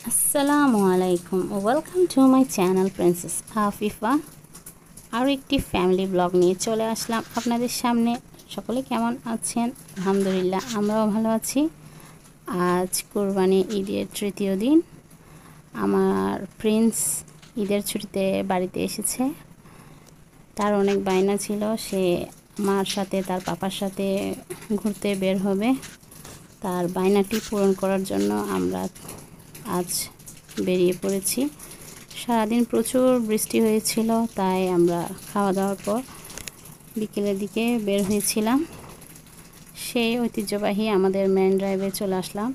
আসসালামু আলাইকুম, welcome to my channel princess Afifa. আরও একটি ফ্যামিলি ব্লগ নিয়ে চলে আসলাম আপনাদের সামনে। সকলে কেমন আছেন? আলহামদুলিল্লাহ, আমরাও ভালো আছি। আজ কোরবানি ঈদের তৃতীয় দিন। আমার প্রিন্স ঈদের ছুটিতে বাড়িতে এসেছে। তার অনেক বায়না ছিল, সে মার সাথে তার পাপার সাথে ঘুরতে বের হবে। তার বায়নাটি পূরণ করার জন্য আমরা আজ বেরিয়ে পড়েছি। সারাদিন প্রচুর বৃষ্টি হয়েছিল, তাই আমরা খাওয়া দাওয়ার পর বিকেলের দিকে বের হয়েছিলাম। সেই ঐতিহ্যবাহী আমাদের মেন ড্রাইভে চলে আসলাম।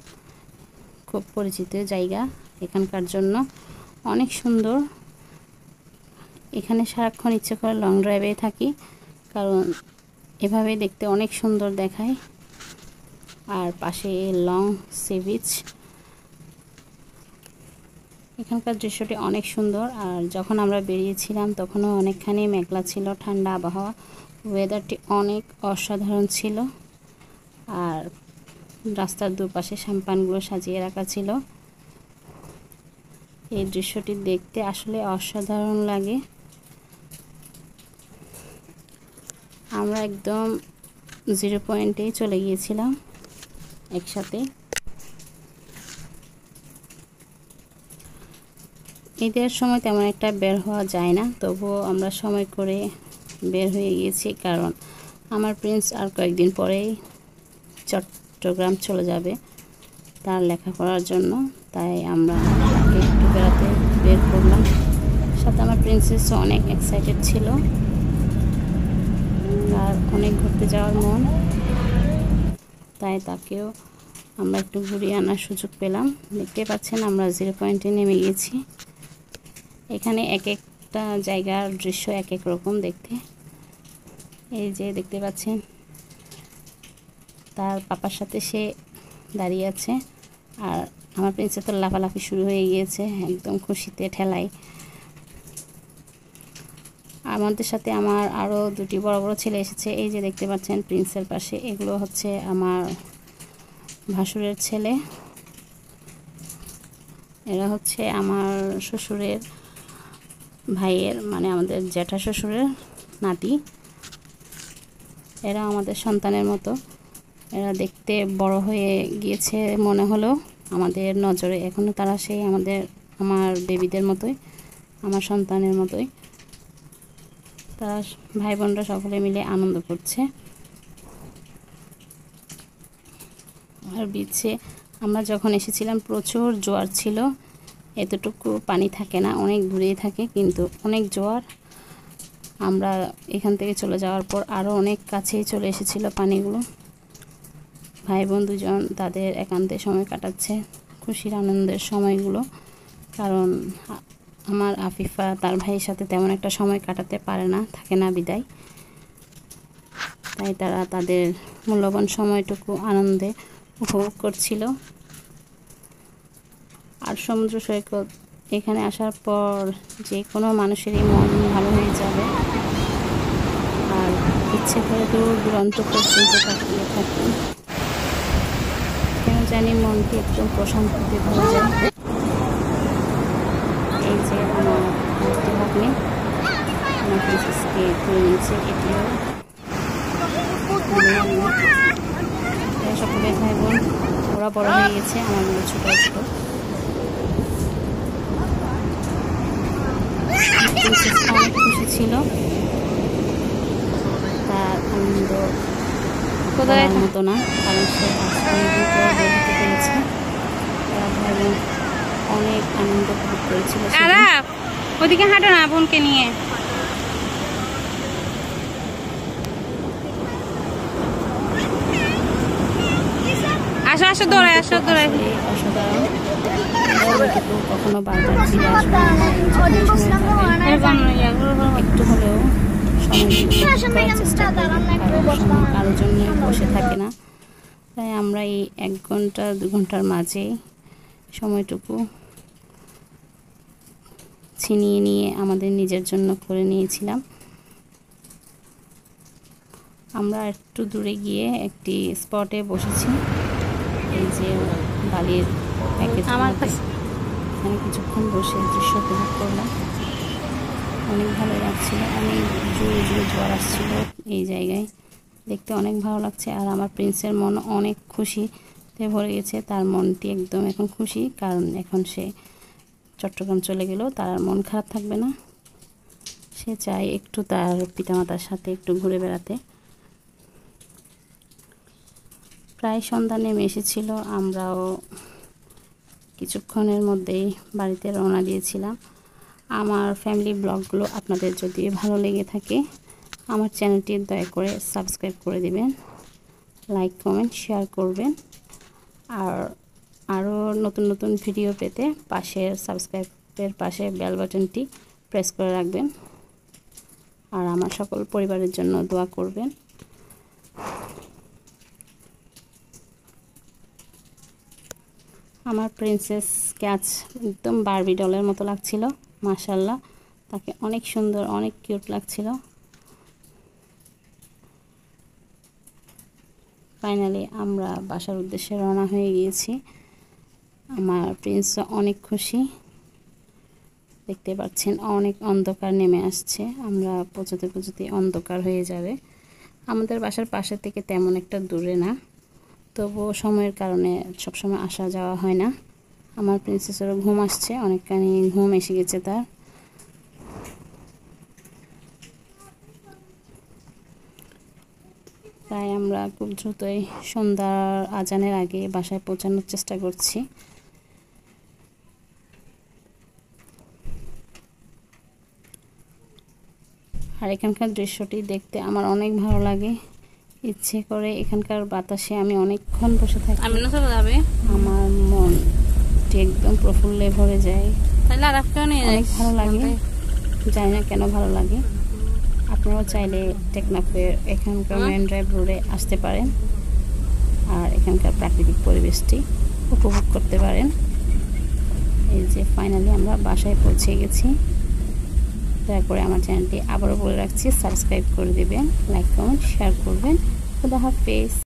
খুব পরিচিত জায়গা এখানকার জন্য, অনেক সুন্দর। এখানে সারাক্ষণ ইচ্ছে করে লং ড্রাইভে থাকি, কারণ এভাবে দেখতে অনেক সুন্দর দেখায়। আর পাশে লং সি বিচ। এখানকার দৃশ্যটি অনেক সুন্দর। আর যখন আমরা বেরিয়েছিলাম তখনও অনেকখানি মেঘলা ছিল, ঠান্ডা আবহাওয়া, ওয়েদারটি অনেক অসাধারণ ছিল। আর রাস্তার দুপাশে শ্যাম্পানগুলো সাজিয়ে রাখা ছিল। এই দৃশ্যটি দেখতে আসলে অসাধারণ লাগে। আমরা একদম 0 পয়েন্টেই চলে গিয়েছিলাম একসাথে। ঈদের সময় তেমন একটা বের হওয়া যায় না, তবুও আমরা সময় করে বের হয়ে গিয়েছি, কারণ আমার প্রিন্স আর কয়েকদিন পরেই চট্টগ্রাম চলে যাবে তার লেখাপড়ার জন্য। তাই আমরা তাকে একটু বেড়াতে বের করলাম। সাথে আমার প্রিন্সেসও অনেক এক্সাইটেড ছিল, তার অনেক ঘুরতে যাওয়ার মন, তাই তাকেও আমরা একটু ঘুরিয়ে আনার সুযোগ পেলাম। দেখতে পাচ্ছেন আমরা 0 পয়েন্টে নেমে গেছি। এখানে এক একটা জায়গার দৃশ্য এক এক রকম দেখতে। এই যে দেখতে পাচ্ছেন তার পাপার সাথে সে দাঁড়িয়ে আছে, আর আমার প্রিন্সেস তো লাফালাফি শুরু হয়ে গিয়েছে একদম খুশিতে ঠেলায়। আমাদের সাথে আমার আরও 2টি বড় বড় ছেলে এসেছে। এই যে দেখতে পাচ্ছেন প্রিন্সের পাশে, এগুলো হচ্ছে আমার ভাসুরের ছেলে। এরা হচ্ছে আমার শ্বশুরের ভাইয়ের, মানে আমাদের জ্যাঠা শ্বশুরের নাতি। এরা আমাদের সন্তানের মতো। এরা দেখতে বড় হয়ে গিয়েছে মনে হলো আমাদের নজরে, এখনও তারা সেই আমার বেবিদের মতোই, আমার সন্তানের মতোই। তারা ভাই বোনরা সকলে মিলে আনন্দ করছে। আর বিচে আমরা যখন এসেছিলাম প্রচুর জোয়ার ছিল। এতটুকু পানি থাকে না, অনেক দূরেই থাকে, কিন্তু অনেক জোয়ার। আমরা এখান থেকে চলে যাওয়ার পর আরও অনেক কাছেই চলে এসেছিল পানিগুলো। ভাই বোন দুজন তাদের একান্তে সময় কাটাচ্ছে, খুশির আনন্দের সময়গুলো। কারণ আমার আফিফা তার ভাইয়ের সাথে তেমন একটা সময় কাটাতে পারে না, থাকে না বিদায়। তাই তারা তাদের মূল্যবান সময়টুকু আনন্দে উপভোগ করছিল। আর সমুদ্র সৈকত, এখানে আসার পর যে কোনো মানুষেরই মন ভালো হয়ে যাবে। আর ইচ্ছে করে দূর দূরান্ত পর্যন্ত তাকিয়ে থাকি, কেন জানি মনটি একদম প্রশান্তিতে ভরে যায়। এই যে আমার ভাগ্নে আমার প্রিন্সেসকে তুলে নিয়েছে, এটিও সকলে ভাই বোন, ওরা বড় হয়ে গেছে, আমারগুলো ছোটো ছোটো। অনেক খুশি ছিল, তার আনন্দ বলার মতো না, কারণ সে অনেকদিন পর বের হতে পেরেছে। তারা ভাই বোন অনেক আনন্দ উপভোগ করেছিল। ওদিকে হাঁটো না বোনকে নিয়ে। আসো আসো, দৌড়ায় আসো, দৌড়ায়। অসাধারণ। কখনো বারবার ফিরে আসবে একটু হলেও সময় চেষ্টা করি, কারোর জন্য বসে থাকে না। তাই আমরা এই 1 ঘন্টা 2 ঘন্টার মাঝে সময়টুকু ছিনিয়ে নিয়ে আমাদের নিজের জন্য করে নিয়েছিলাম। আমরা একটু দূরে গিয়ে একটি স্পটে বসেছি। এই যে বালির প্যাকেজ, আমার কাছে এখানে কিছুক্ষণ বসে দৃশ্য উপভোগ করলাম। অনেক ভালো লাগছিল, অনেক জোরে জোরে জ্বর আসছিল এই জায়গায়, দেখতে অনেক ভালো লাগছে। আর আমার প্রিন্সের মন অনেক খুশিতে ভরে গেছে, তার মনটি একদম এখন খুশি, কারণ এখন সে চট্টগ্রাম চলে গেল, তার আর মন খারাপ থাকবে না। সে চায় একটু তার পিতামাতার সাথে একটু ঘুরে বেড়াতে। প্রায় সন্ধ্যা নেমে এসেছিল, আমরাও কিছুক্ষণের মধ্যেই বাড়িতে রওনা দিয়েছিলাম। আমার ফ্যামিলি ব্লগগুলো আপনাদের যদি ভালো লেগে থাকে আমার চ্যানেলটি দয়া করে সাবস্ক্রাইব করে দিবেন, লাইক কমেন্ট শেয়ার করবেন। আর আরও নতুন নতুন ভিডিও পেতে পাশের সাবস্ক্রাইবের পাশে বেল বাটনটি প্রেস করে রাখবেন। আর আমার সকল পরিবারের জন্য দোয়া করবেন। আমার প্রিন্সেসকে আজ একদম বারবি ডলের মতো লাগছিল, মাশাআল্লাহ, তাকে অনেক সুন্দর অনেক কিউট লাগছিল। ফাইনালি আমরা বাসার উদ্দেশ্যে রওনা হয়ে গিয়েছি। আমার প্রিন্স অনেক খুশি, দেখতে পাচ্ছেন অনেক অন্ধকার নেমে আসছে, আমরা পৌঁছতে পৌঁছতে অন্ধকার হয়ে যাবে। আমাদের বাসার পাশে থেকে তেমন একটা দূরে না, তবুও সময়ের কারণে সবসময় আসা যাওয়া হয় না। আমার প্রিন্সেসেরও ঘুম আসছে, অনেকখানি ঘুম এসে গেছে তার। তাই আমরা খুব দ্রুতই সন্ধ্যার আজানের আগে বাসায় পৌঁছানোর চেষ্টা করছি। আর এখানকার দৃশ্যটি দেখতে আমার অনেক ভালো লাগে, ইচ্ছে করে এখানকার বাতাসে আমি অনেকক্ষণ বসে থাকি। আমার মনটি একদম প্রফুল্লে ভরে যায়, অনেক ভালো লাগে। জানি না কেন ভালো লাগে। আপনারাও চাইলে টেকনাফের এখানকার মেন ড্রাইভ রোডে আসতে পারেন আর এখানকার প্রাকৃতিক পরিবেশটি উপভোগ করতে পারেন। এই যে ফাইনালি আমরা বাসায় পৌঁছে গেছি। দয়া করে আমার চ্যানেলটি আবারও বলে রাখছি, সাবস্ক্রাইব করে দেবেন, লাইক কমেন্ট শেয়ার করবেন। খুদা হাফেজ।